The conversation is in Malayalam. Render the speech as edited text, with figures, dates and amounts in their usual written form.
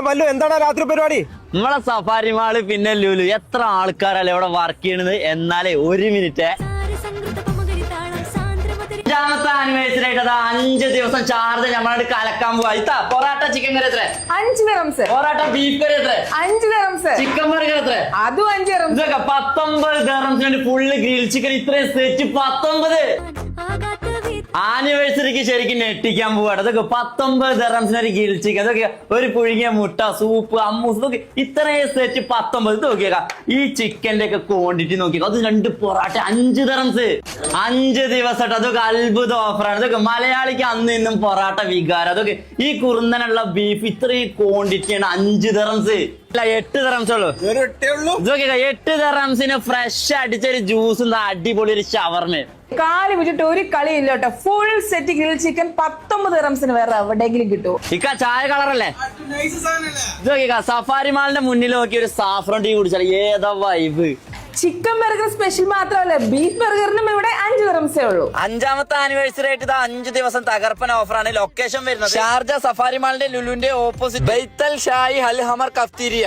മല്ലു എന്താണ് രാത്രി പരിപാടി? നമ്മളെ സഫാരി മാള് പിന്നെ ലുലു എത്ര ആൾക്കാരല്ലേ ഇവിടെ വർക്ക് ചെയ്യണത്. എന്നാലേ ഒരു മിനിറ്റ് അഞ്ചാമത്തെ ആനിവേഴ്സറി ആയിട്ട് 5 ദിവസം ചാർജ് നമ്മളോട് കലക്കാൻ പോവാ. ഇത്താ പൊറാട്ട ചിക്കൻ കറി എത്ര? 5 dirhams. പൊറാട്ട ബീഫ് കറി എത്ര? 5 dirhams. ചിക്കൻ ബർഗർ എത്ര? അതും 5 dirhams. ഇതൊക്കെ 19 dirhamsന് ഫുള്ള് ഗ്രിൽ ചിക്കൻ ഇത്രയും സെറ്റ് 19. ആനിവേഴ്സറിക്ക് ശരിക്കും ഞെട്ടിക്കാൻ പോവാണ്. അതൊക്കെ 19 dirhamsന് ഒരു ഗ്രിൽ ചിക്കൻ, അതൊക്കെ ഒരു പുഴുങ്ങിയ മുട്ട, സൂപ്പ്, അമ്മൂസ്, ഇതൊക്കെ ഇത്രയും സെറ്റ് 19. ഇത് നോക്കിയേക്കാം ഈ ചിക്കന്റെ ഒക്കെ ക്വാണ്ടിറ്റി നോക്കിയേക്കാം. അത് 2 പൊറാട്ട 5 dirhams. 5 ദിവസമായിട്ട് അതൊക്കെ അത്ഭുത ഓഫറാണ്. ഇതൊക്കെ മലയാളിക്ക് അന്ന് ഇന്നും പൊറാട്ട വികാരം. അതൊക്കെ ഈ കുറുന്നനുള്ള ബീഫ് ഇത്രയും ക്വാണ്ടിറ്റിയാണ് 5 dirhams. 8 dirhams ഉള്ളൂ. ഇതൊക്കെ 8 dirhamsന് ഫ്രഷ് അടിച്ചൊരു ജ്യൂസും അടിപൊളി ഒരു ഷവർമയും. കാലി വിട്ടിട്ട് ഒരു കളിയില്ല കേട്ടോ. ഫുൾ സെറ്റ് ഗ്രിൽ ചിക്കൻ 19 dirhamsന് വേറെ എവിടെയെങ്കിലും കിട്ടുമോ? ഇക്ക ചായ കളറല്ലേ? ഇതൊക്കെ സഫാരി മാളിന്റെ മുന്നിൽ നോക്കി ഒരു സാഫ്രോൺ ടീ കുടിച്ചാൽ ഏതാ വൈബ്. ചിക്കൻ ബർഗർ സ്പെഷ്യൽ മാത്രമല്ല, ബീഫ് ബർഗറിനും ഇവിടെ 5 dirhams ഉള്ളൂ. 5ാമത്തെ ആനിവേഴ്സറി ആയിട്ട് ഇത് 5 ദിവസം തകർപ്പൻ ഓഫറാണ്. ലൊക്കേഷൻ വരുന്നത് ഷാർജ സഫാരി മാളിന്റെ ലുലുവിന്റെ ഓപ്പോസിറ്റ് ബൈത്തൽ ഷായി അൽ ഹമർ കഫ്തീരിയ.